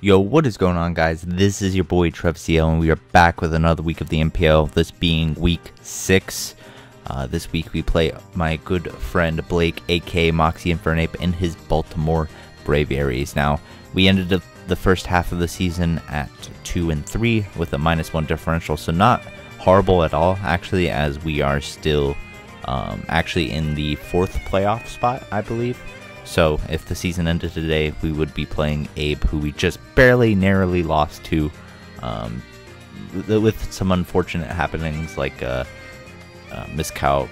Yo, what is going on, guys? This is your boy TrevCL, and we are back with another week of the NPL, this being week 6. This week we play my good friend Blake, aka Moxie Infernape, and his Baltimore Braviaries. Now, we ended the first half of the season at 2-3 with a -1 differential, so not horrible at all, actually, as we are still actually in the 4th playoff spot, I believe. So if the season ended today, we would be playing Abe, who we just barely, narrowly lost to, with some unfortunate happenings like miscalc,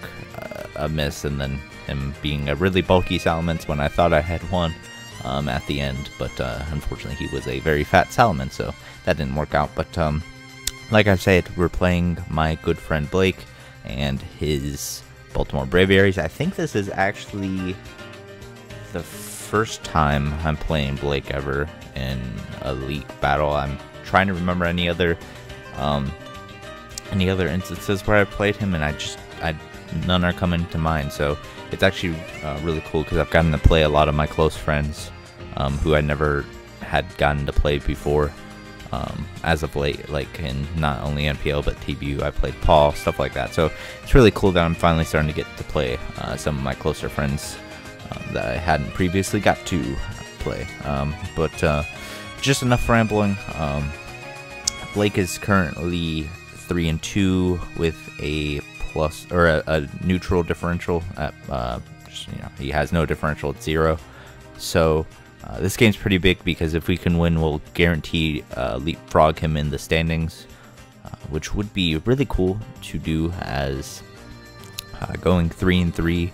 a miss, and then him being a really bulky Salamence when I thought I had one at the end. But unfortunately, he was a very fat Salamence, so that didn't work out. But like I said, we're playing my good friend Blake and his Baltimore Braviaries. I think this is actually the first time I'm playing Blake ever in a league battle. I'm trying to remember any other instances where I played him, and none are coming to mind. So it's actually really cool because I've gotten to play a lot of my close friends who I never had gotten to play before as of late, like in not only NPL but TBU. I played Paul, stuff like that. So it's really cool that I'm finally starting to get to play some of my closer friends that I hadn't previously got to play. But just enough rambling. Blake is currently 3-2 with a plus or a neutral differential. At he has no differential at 0. So this game's pretty big because if we can win, we'll guarantee leapfrog him in the standings, which would be really cool to do, as going 3-3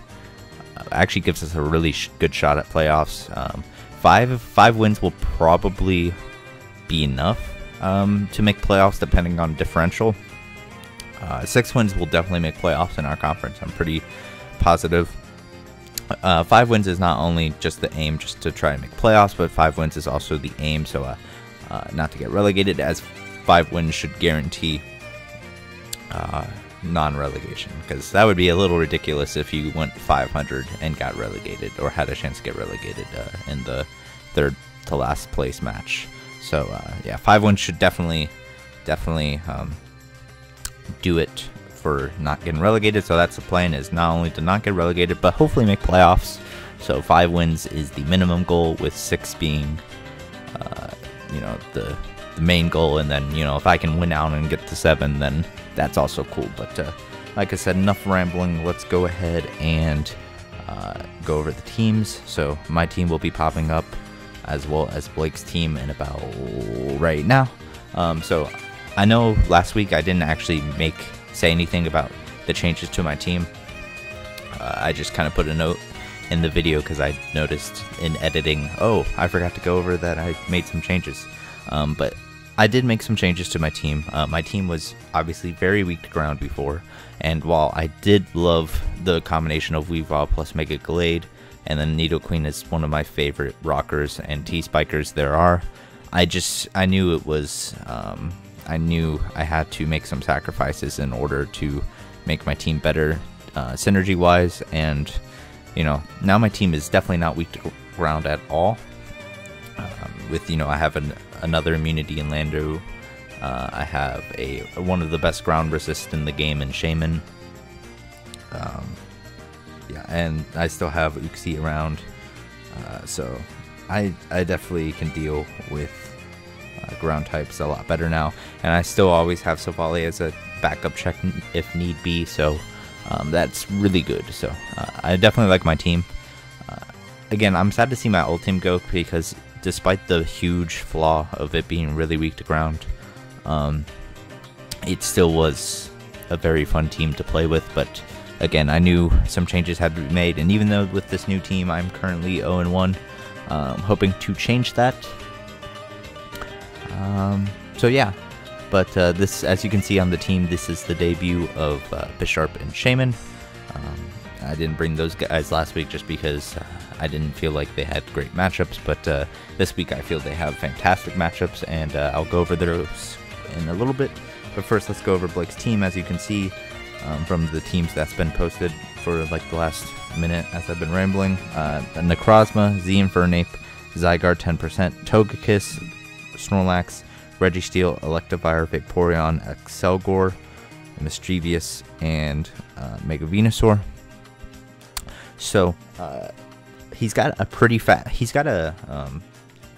actually gives us a really good shot at playoffs. Five wins will probably be enough to make playoffs, depending on differential. 6 wins will definitely make playoffs in our conference. I'm pretty positive. 5 wins is not only just the aim, just to try to make playoffs, but 5 wins is also the aim, so not to get relegated, as 5 wins should guarantee non-relegation, because that would be a little ridiculous if you went 500 and got relegated, or had a chance to get relegated in the 3rd to last place match. So yeah, 5 wins should definitely do it for not getting relegated. So that's the plan, is not only to not get relegated, but hopefully make playoffs. So 5 wins is the minimum goal, with 6 being the main goal, and then if I can win out and get to 7, then that's also cool. But like I said, enough rambling. Let's go ahead and go over the teams. So my team will be popping up, as well as Blake's team, in about right now. So I know last week I didn't actually say anything about the changes to my team. I just kind of put a note in the video because I noticed in editing, oh, I forgot to go over that I made some changes. But I did make some changes to my team. My team was obviously very weak to ground before, and while I did love the combination of Weavile plus Mega Glade, and then Nidoqueen is one of my favorite rockers and T-Spikers there are, I knew it was, I knew I had to make some sacrifices in order to make my team better synergy-wise, and now my team is definitely not weak to ground at all. I have another immunity in Lando. I have one of the best ground resist in the game in Shaman. Yeah, and I still have Uxie around, so I definitely can deal with ground types a lot better now, and I still always have Savali as a backup check if need be, so that's really good. So I definitely like my team. Again, I'm sad to see my ult team go, because despite the huge flaw of it being really weak to ground, it still was a very fun team to play with. But again, I knew some changes had to be made, and even though with this new team I'm currently 0-1, hoping to change that. So yeah, but this, as you can see on the team, this is the debut of Bisharp and Shaman. I didn't bring those guys last week just because I didn't feel like they had great matchups, but this week I feel they have fantastic matchups, and I'll go over those in a little bit. But first, let's go over Blake's team. As you can see from the teams that's been posted for like the last minute as I've been rambling, Necrozma, Z Infernape, Zygarde 10%, Togekiss, Snorlax, Registeel, Electivire, Vaporeon, Excelgor, Mischievous, and Mega Venusaur. So he's got a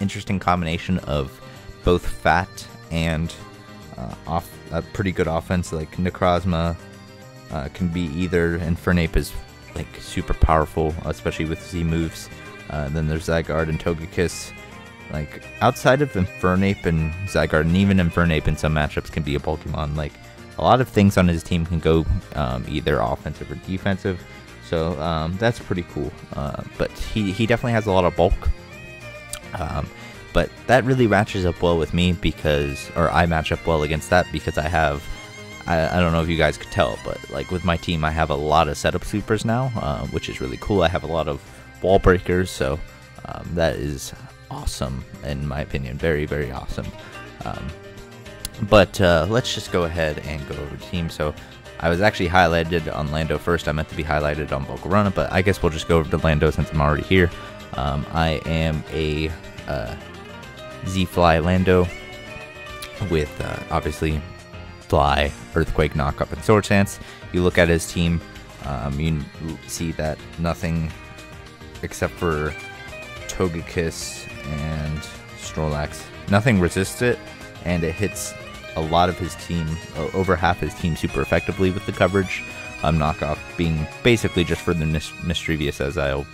interesting combination of both fat and a pretty good offense. Like Necrozma can be either. Infernape is like super powerful, especially with Z moves. Then there's Zygarde and Togekiss. Like outside of Infernape and Zygarde, and even Infernape in some matchups can be a Pokemon. Like a lot of things on his team can go either offensive or defensive. So that's pretty cool. But he definitely has a lot of bulk. But that really matches up well with me I match up well against that because I don't know if you guys could tell, but like with my team, I have a lot of setup sweepers now, which is really cool. I have a lot of wall breakers, so that is awesome in my opinion. Very, very awesome. But let's just go ahead and go over the team. So I was actually highlighted on Lando first. I meant to be highlighted on Volcarona, but I guess we'll just go over to Lando since I'm already here. I am a Z-Fly Lando with obviously Fly, Earthquake, Knockup, and Sword Stance. You look at his team, you see that nothing except for Togekiss and Snorlax, nothing resists it, and it hits a lot of his team, over half his team, super effectively with the coverage. Knockoff being basically just for the Mischievous, as I'll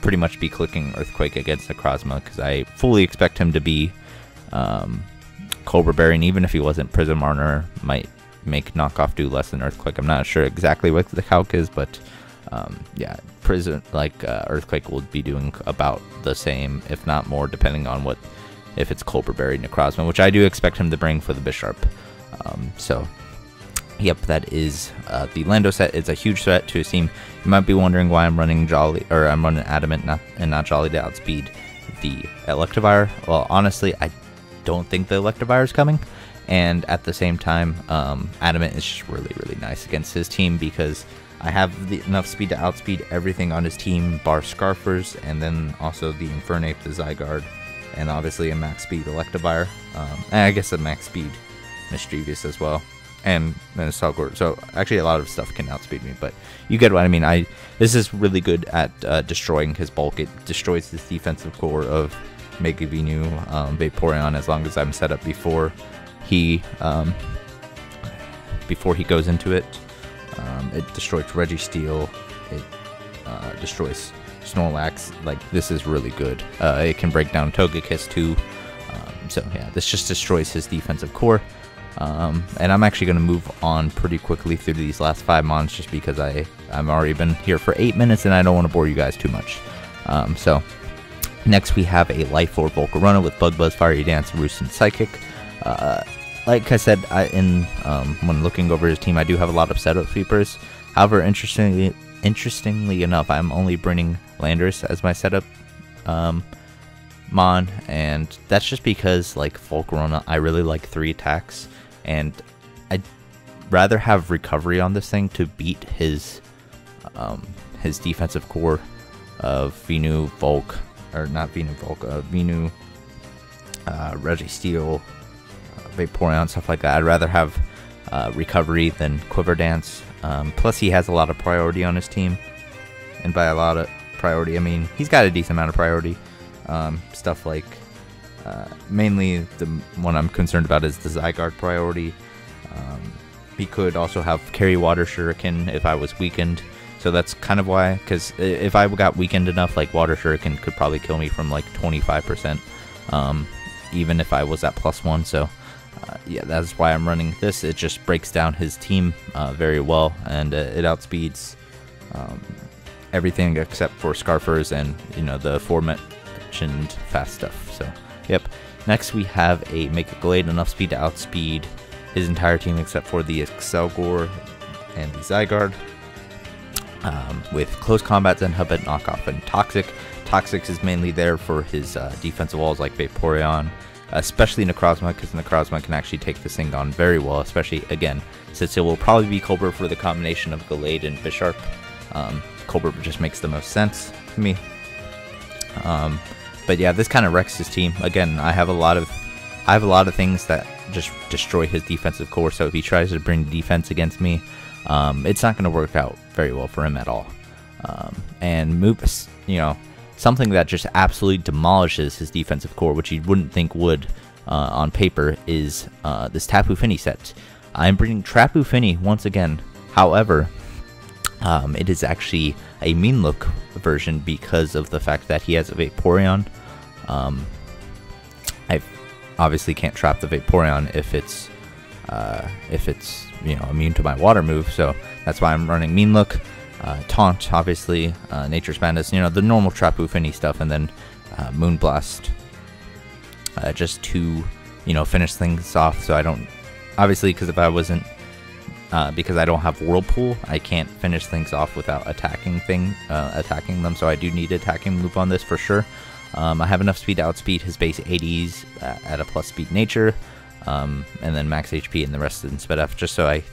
pretty much be clicking Earthquake against Necrozma because I fully expect him to be Cobra Berry, and even if he wasn't, Prism Armor might make Knockoff do less than Earthquake. I'm not sure exactly what the calc is, but yeah, Earthquake will be doing about the same, if not more, depending on if it's Cobra Berry Necrozma, which I do expect him to bring for the Bisharp. So yep, that is the Lando set. It's a huge threat to his team. You might be wondering why I'm running Adamant and not Jolly to outspeed the Electivire. Well, honestly, I don't think the Electivire is coming, and at the same time, Adamant is just really, really nice against his team because I have enough speed to outspeed everything on his team, bar Scarfers, and then also the Infernape, the Zygarde, and obviously a max speed Electivire, and I guess a max speed Mischievous as well. And then a Salgor. So actually a lot of stuff can outspeed me, but you get what I mean. This is really good at destroying his bulk. It destroys this defensive core of Mega Venu, Vaporeon, as long as I'm set up before he goes into it. It destroys Registeel. It destroys Snorlax. Like, this is really good. It can break down Togekiss too. So yeah, this just destroys his defensive core. And I'm actually going to move on pretty quickly through these last 5 months just because I've already been here for 8 minutes and I don't want to bore you guys too much. So next we have a Life Orb Volcarona with Bug Buzz, Fiery Dance, Roost, and Psychic. Like I said, when looking over his team, I do have a lot of setup sweepers. However, interestingly enough, I'm only bringing Landorus as my setup mon, and that's just because, like Volcarona, I really like 3 attacks, and I'd rather have recovery on this thing to beat his defensive core of Venu, Volk, or not Venu, Volk, Venu, Registeel, Vaporeon, stuff like that. I'd rather have recovery than Quiver Dance. Plus, he has a lot of priority on his team, and by a lot of priority, I mean he's got a decent amount of priority. Stuff like, mainly the one I'm concerned about is the Zygarde priority. He could also have carry Water Shuriken if I was weakened, so that's kind of why, because if I got weakened enough, like Water Shuriken could probably kill me from like 25%, even if I was at +1, so yeah, that's why I'm running this. It just breaks down his team very well, and it outspeeds everything except for Scarfers and, you know, the aforementioned fast stuff. So yep. Next we have a Mega Glade, enough speed to outspeed his entire team except for the Excelgor and the Zygarde, with Close Combat, Zen Hubit, Knockoff, and Toxic. Toxic is mainly there for his defensive walls like Vaporeon, especially Necrozma, because Necrozma can actually take this thing on very well, especially, again, since it will probably be Cobra for the combination of Glade and Bisharp. Cobra just makes the most sense to me. But yeah, this kind of wrecks his team. Again, I have a lot of I have a lot of things that just destroy his defensive core, so if he tries to bring defense against me, it's not going to work out very well for him at all. And something that just absolutely demolishes his defensive core, which you wouldn't think would on paper, is this Tapu Fini set. I'm bringing Tapu Fini once again. However, it is actually a mean look version because of the fact that he has a Vaporeon. I obviously can't trap the Vaporeon if it's immune to my water move, so that's why I'm running mean look, taunt, obviously, Nature's Madness, the normal Tapu Fini stuff, and then Moonblast, just to finish things off. So I don't, obviously, because because I don't have Whirlpool, I can't finish things off without attacking them, so I do need attacking move on this for sure. I have enough speed to outspeed his base 80s at a plus speed nature, and then max HP and the rest in Sped F, just so I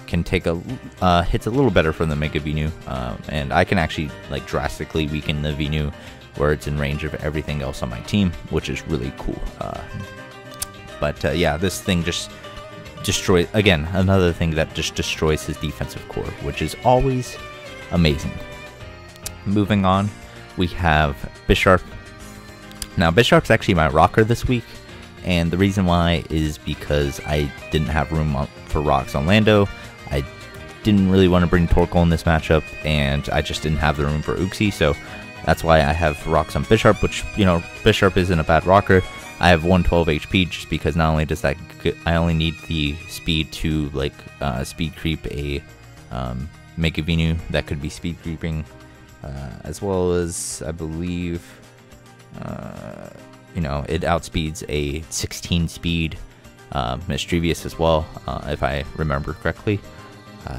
can take hits a little better from the Mega Venu, and I can actually drastically weaken the Venu where it's in range of everything else on my team, which is really cool. But yeah, this thing just destroys, again, another thing that just destroys his defensive core, which is always amazing. Moving on, we have Bisharp. Now, Bisharp's actually my rocker this week, and the reason why is because I didn't have room for rocks on Lando. I didn't really want to bring Torkoal in this matchup, and I just didn't have the room for Uxie, so that's why I have rocks on Bisharp, which, Bisharp isn't a bad rocker. I have 112 HP just because not only does that, I only need the speed to speed creep a Mega Venu that could be speed creeping, as well as I believe it outspeeds a 16 speed Mischievous as well, if I remember correctly.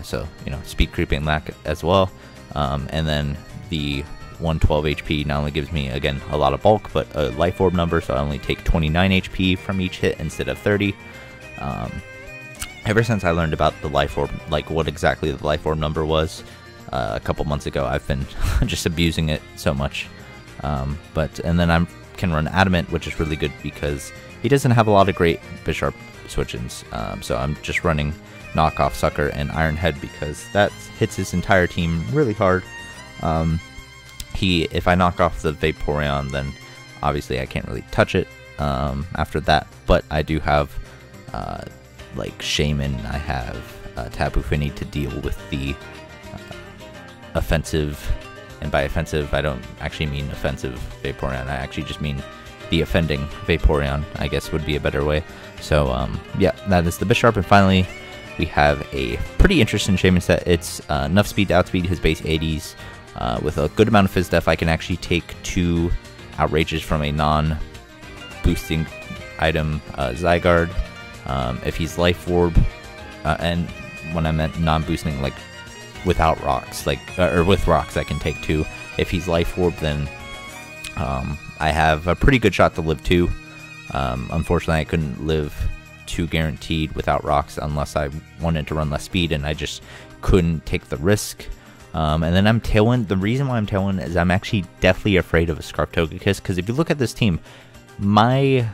So speed creeping that as well, and then the 112 HP not only gives me, again, a lot of bulk, but a life orb number, so I only take 29 HP from each hit instead of 30. Ever since I learned about the life orb, what exactly the life orb number was a couple months ago, I've been just abusing it so much. And then I can run Adamant, which is really good because he doesn't have a lot of great Bisharp switch-ins, so I'm just running Knockoff, Sucker, and Iron Head because that hits his entire team really hard. If I knock off the Vaporeon, then obviously I can't really touch it after that, but I do have Shaman, I have Tapu Fini to deal with the offensive, and by offensive I don't actually mean offensive Vaporeon, I actually just mean the offending Vaporeon, I guess would be a better way. So yeah, that is the Bisharp, and finally we have a pretty interesting Shaman set. It's enough speed to outspeed his base 80s, with a good amount of Fizz Def. I can actually take 2 Outrages from a non-boosting item, Zygarde, if he's Life Orb, and when I meant non-boosting, without rocks, or with rocks, I can take 2. If he's Life Orb, then I have a pretty good shot to live 2. Unfortunately, I couldn't live 2 guaranteed without rocks unless I wanted to run less speed, and I just couldn't take the risk. And then I'm Tailwind. The reason why I'm Tailwind is I'm actually deathly afraid of a Scarf Togekiss, because if you look at this team, my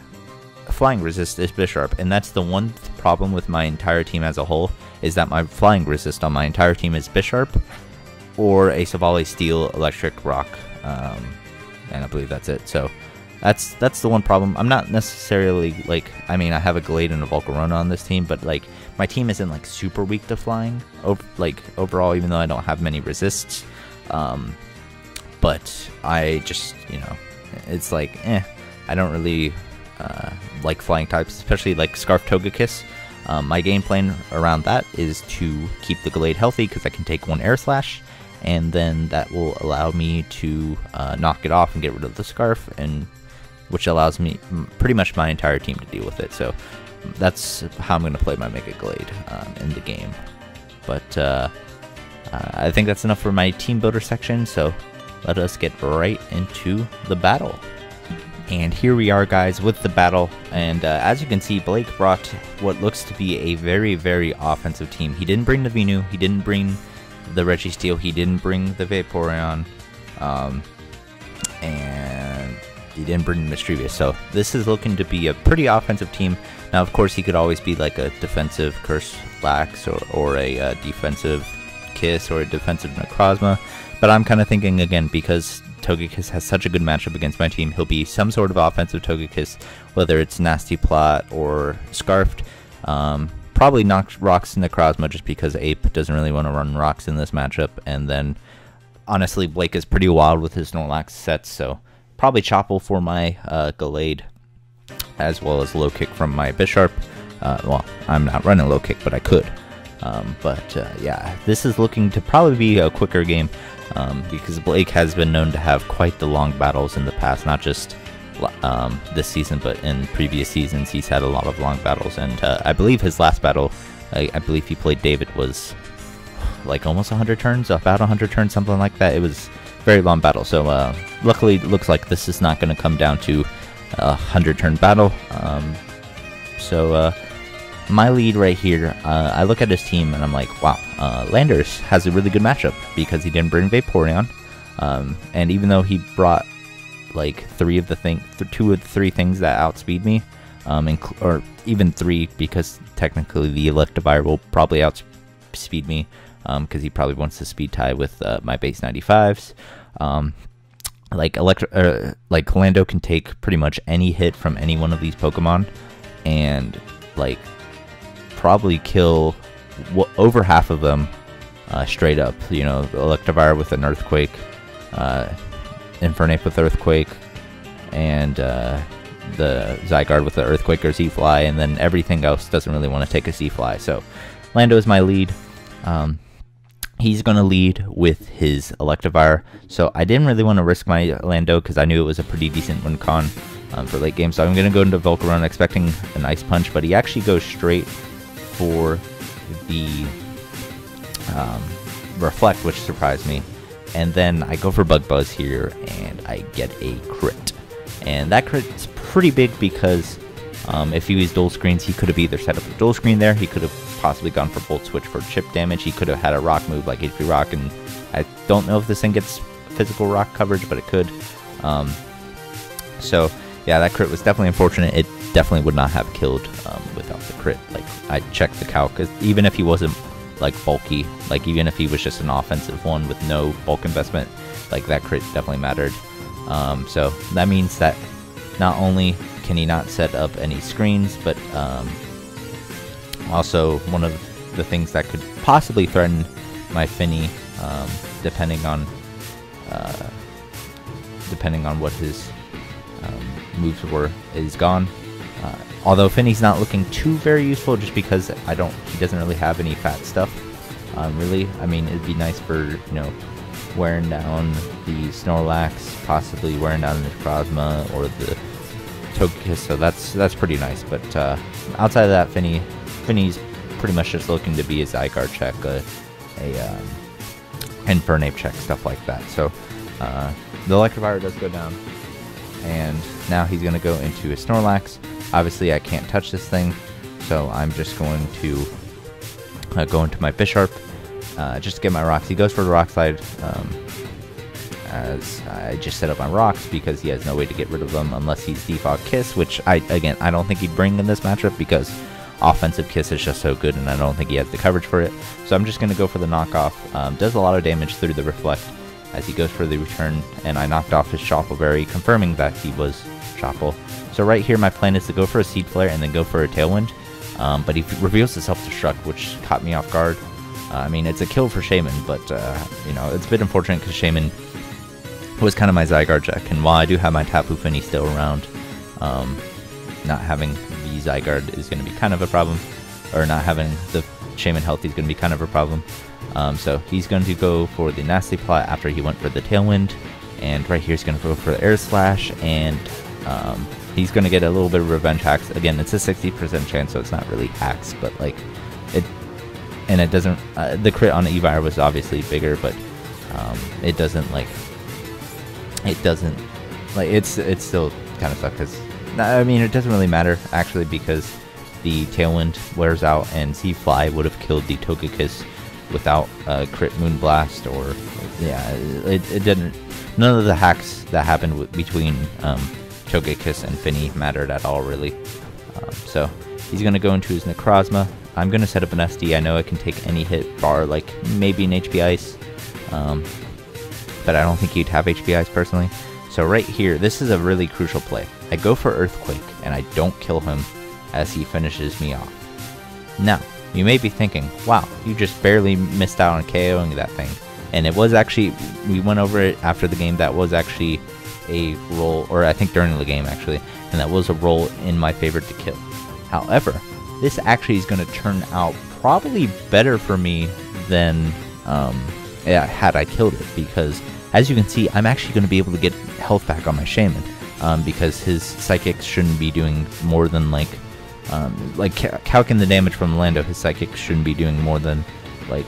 flying resist is Bisharp, and that's the one problem with my entire team as a whole, is that my flying resist on my entire team is Bisharp or a Savali Steel, Electric, Rock, and I believe that's it. So that's the one problem. I'm not necessarily I mean, I have a Glade and a Volcarona on this team, but my team isn't super weak to flying overall, even though I don't have many resists. But I just, it's I don't really like flying types, especially Scarf Togekiss. My game plan around that is to keep the Glade healthy because I can take 1 Air Slash, and then that will allow me to knock it off and get rid of the Scarf, and which allows me pretty much my entire team to deal with it. So that's how I'm going to play my Mega Glade in the game. But I think that's enough for my team builder section, so let us get right into the battle. And here we are, guys, with the battle, and as you can see, Blake brought what looks to be a very, very offensive team. He didn't bring the Venu, he didn't bring the Registeel, he didn't bring the Vaporeon, and he didn't bring Mischievous. So this is looking to be a pretty offensive team. Now, of course, he could always be like a defensive Curse Lax or a defensive Kiss or a defensive Necrozma. But I'm kind of thinking, again, because Togekiss has such a good matchup against my team, he'll be some sort of offensive Togekiss, whether it's Nasty Plot or Scarfed. Probably knock Rocks Necrozma just because Ape doesn't really want to run Rocks in this matchup. And then, honestly, Blake is pretty wild with his Snorlax sets, so probably Chople for my Gallade, as well as Low Kick from my Bisharp. Well, I'm not running Low Kick, but I could. Yeah, this is looking to probably be a quicker game because Blake has been known to have quite the long battles in the past, not just this season, but in previous seasons he's had a lot of long battles. And I believe his last battle, I believe he played David, was like almost 100 turns, about 100 turns, something like that. It was a very long battle. So luckily it looks like this is not going to come down to a 100-turn battle. My lead right here, I look at his team and I'm like, wow, Landers has a really good matchup because he didn't bring Vaporeon. And even though he brought like two of the three things that outspeed me, or even three, because technically the Electivire will probably outspeed me, because he probably wants to speed tie with my base 95s. Like Lando can take pretty much any hit from any one of these Pokemon, and like probably kill over half of them straight up. You know, Electivire with an Earthquake, Infernape with Earthquake, and the Zygarde with the Earthquake or Z-Fly, and then everything else doesn't really want to take a Z-Fly. So Lando is my lead. He's going to lead with his Electivire, so I didn't really want to risk my Lando because I knew it was a pretty decent win con for late game. So I'm going to go into Volcarona expecting an Ice Punch, but he actually goes straight for the Reflect, which surprised me. And then I go for Bug Buzz here, and I get a crit. And that crit is pretty big because if he used dual screens, he could have either set up a dual screen there, he could have possibly gone for Volt Switch for chip damage, he could have had a rock move like HP Rock, and I don't know if this thing gets physical rock coverage, but it could. So yeah, that crit was definitely unfortunate. It definitely would not have killed without the crit. Like, I checked the calc, because even if he wasn't like bulky, like even if he was just an offensive one with no bulk investment, like that crit definitely mattered. So that means that not only can he not set up any screens, but also one of the things that could possibly threaten my Finny, depending on what his moves were, is gone. Although Finny's not looking too very useful, just because he doesn't really have any fat stuff. Really, I mean, it'd be nice for, you know, wearing down the Snorlax, possibly wearing down the Necrozma or the Togekiss, so that's pretty nice. But outside of that, Finny's pretty much just looking to be a Zygarde check, a Infernape check, stuff like that. So the Electivire does go down, and now he's going to go into a Snorlax. Obviously, I can't touch this thing, so I'm just going to go into my Bisharp just to get my rocks. He goes for the Rock Slide, as I just set up my rocks because he has no way to get rid of them unless he's Defog Kiss, which I don't think he'd bring in this matchup because offensive Kiss is just so good, and I don't think he has the coverage for it. So I'm just going to go for the knockoff. Does a lot of damage through the Reflect as he goes for the return, and I knocked off his Chople Berry, confirming that he was Chople. So right here, my plan is to go for a Seed Flare and then go for a Tailwind, but he reveals the Self-Destruct, which caught me off guard. I mean, it's a kill for Shaman, but you know, it's a bit unfortunate because Shaman was kind of my Zygarde check, and while I do have my Tapu Fini still around, not having the Zygarde is going to be kind of a problem, or not having the Shaman healthy is going to be kind of a problem. So he's going to go for the Nasty Plot after he went for the Tailwind, and right here he's going to go for the Air Slash, and he's going to get a little bit of revenge hacks. Again, it's a 60% chance, so it's not really hacks, but like it doesn't. The crit on Evire was obviously bigger, but it doesn't it's still kind of suck because I mean, it doesn't really matter actually, because the Tailwind wears out and Z-Fly would have killed the Togekiss without crit Moonblast, or yeah, it didn't. None of the hacks that happened between Togekiss and Finny mattered at all, really. So he's going to go into his Necrozma. I'm going to set up an SD. I know I can take any hit, bar like maybe an HP Ice, but I don't think he'd have HP Ice personally. So right here, this is a really crucial play. I go for Earthquake, and I don't kill him as he finishes me off. Now, you may be thinking, wow, you just barely missed out on KOing that thing. And it was actually, we went over it after the game, that was actually a roll, or I think during the game actually, and that was a roll in my favor to kill. However, this actually is going to turn out probably better for me than had I killed it, because as you can see, I'm actually going to be able to get health back on my Shaman, because his Psychics shouldn't be doing more than calculating the damage from Lando, his Psychics shouldn't be doing more than like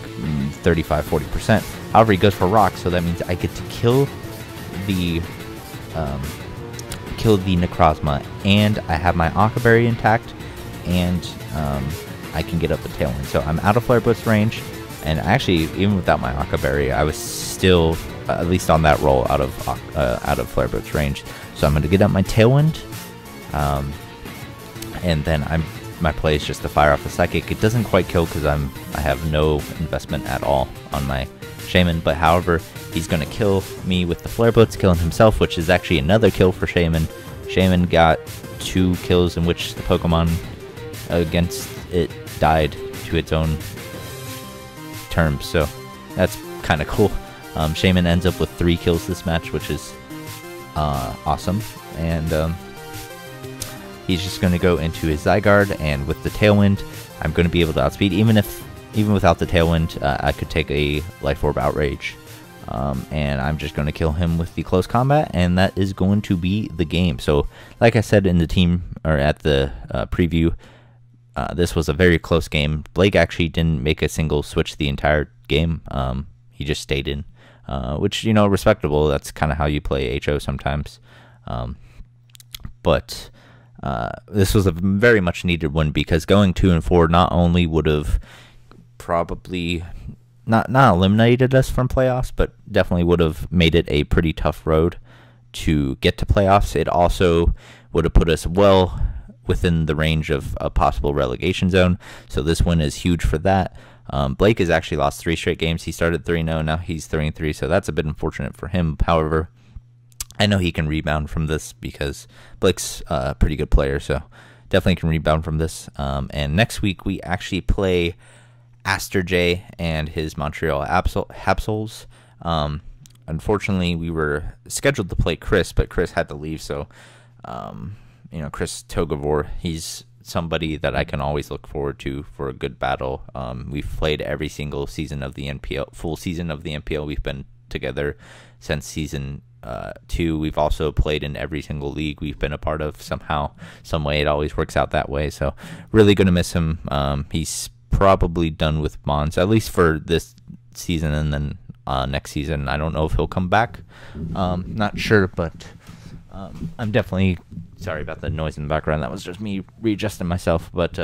35-40%. However, he goes for Rock, so that means I get to kill the Necrozma, and I have my Occaberry intact, and I can get up the Tailwind. So I'm out of Flare Blitz range, and actually, even without my Occaberry, I was still, at least on that roll, out of Flare Blitz range. So I'm going to get up my Tailwind, and then my play is just to fire off a Psychic. It doesn't quite kill because I have no investment at all on my Shaman, but however, he's going to kill me with the Flare Blitz, killing himself, which is actually another kill for Shaman. Shaman got 2 kills in which the Pokemon against it died to its own terms, so that's kind of cool. Shaman ends up with 3 kills this match, which is awesome, and he's just going to go into his Zygarde, and with the Tailwind, I'm going to be able to outspeed. Even without the Tailwind, I could take a Life Orb Outrage, and I'm just going to kill him with the Close Combat, and that is going to be the game. So, like I said in the team, or at the preview, this was a very close game. Blake actually didn't make a single switch the entire game. He just stayed in, which, you know, respectable. That's kind of how you play HO sometimes. But this was a very much needed win, because going 2-4 not only would have probably not eliminated us from playoffs, but definitely would have made it a pretty tough road to get to playoffs. It also would have put us well within the range of a possible relegation zone, so this win is huge for that. Blake has actually lost 3 straight games. He started 3-0, now he's 3-3, so that's a bit unfortunate for him. However, I know he can rebound from this, because Blake's a pretty good player, so definitely can rebound from this. And next week we actually play Aster J and his Montreal Hapsols. Unfortunately, we were scheduled to play Chris, but Chris had to leave, so Chris Togavor, he's somebody that I can always look forward to for a good battle. We've played every single season of the NPL, full season of the NPL. We've been together since season 2. We've also played in every single league we've been a part of somehow, some way. It always works out that way. So really going to miss him. He's probably done with Mons, at least for this season, and then next season I don't know if he'll come back. Not sure, but I'm definitely sorry about the noise in the background. That was just me readjusting myself, but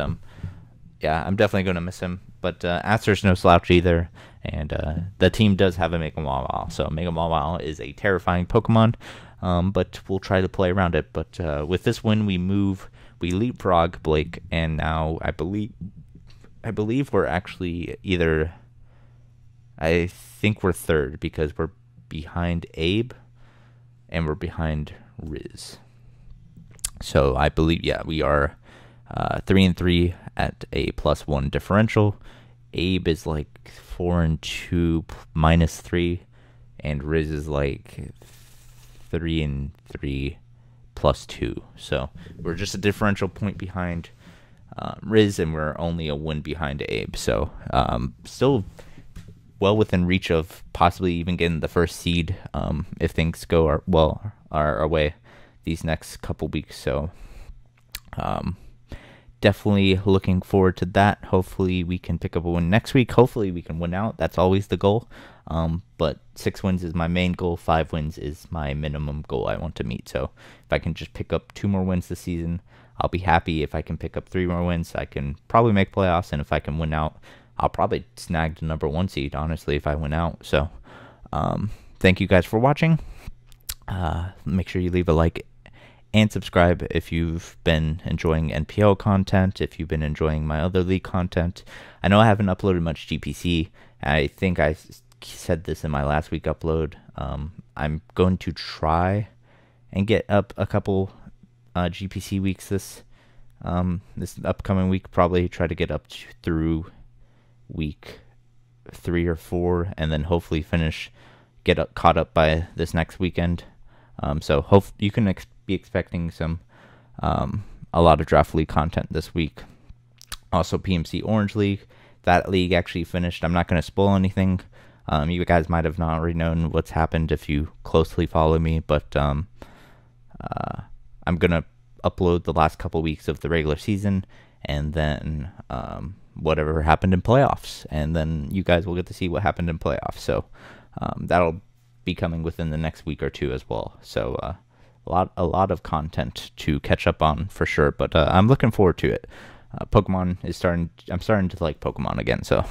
yeah, I'm definitely going to miss him. But Aster's no slouch either, and the team does have a Mega Mawile, so Mega Mawile is a terrifying Pokemon, but we'll try to play around it. But with this win, we leapfrog Blake, and now I believe we're actually I think we're third, because we're behind Abe, and we're behind Riz. So I believe, yeah, we are 3-3 at a +1 differential. Abe is like 4-2 -3, and Riz is like 3-3 +2. So we're just a differential point behind Riz, and we're only a win behind Abe. So still well within reach of possibly even getting the first seed if things go our way these next couple weeks. So definitely looking forward to that. Hopefully we can pick up a win next week. Hopefully we can win out. That's always the goal. But 6 wins is my main goal. 5 wins is my minimum goal I want to meet. So if I can just pick up 2 more wins this season, I'll be happy. If I can pick up 3 more wins, I can probably make playoffs. And if I can win out, I'll probably snag the #1 seed, honestly, if I win out. So thank you guys for watching. Make sure you leave a like and subscribe if you've been enjoying NPL content, if you've been enjoying my other league content. I know I haven't uploaded much GPC. I think I said this in my last week upload. I'm going to try and get up a couple GPC weeks this upcoming week. Probably try to get up through week 3 or 4, and then hopefully get caught up by this next weekend. So you can be expecting a lot of draft league content this week. Also, PMC Orange League. That league actually finished. I'm not going to spoil anything. You guys might have not already known what's happened if you closely follow me, but I'm going to upload the last couple weeks of the regular season, and then whatever happened in playoffs, and then you guys will get to see what happened in playoffs. So that'll be coming within the next week or two as well. So a lot of content to catch up on for sure, but I'm looking forward to it. Pokemon is I'm starting to like Pokemon again, so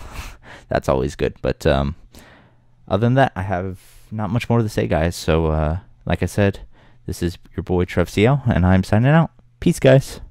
that's always good. But other than that, I have not much more to say, guys. So like I said, this is your boy TrevCL, and I'm signing out. Peace, guys.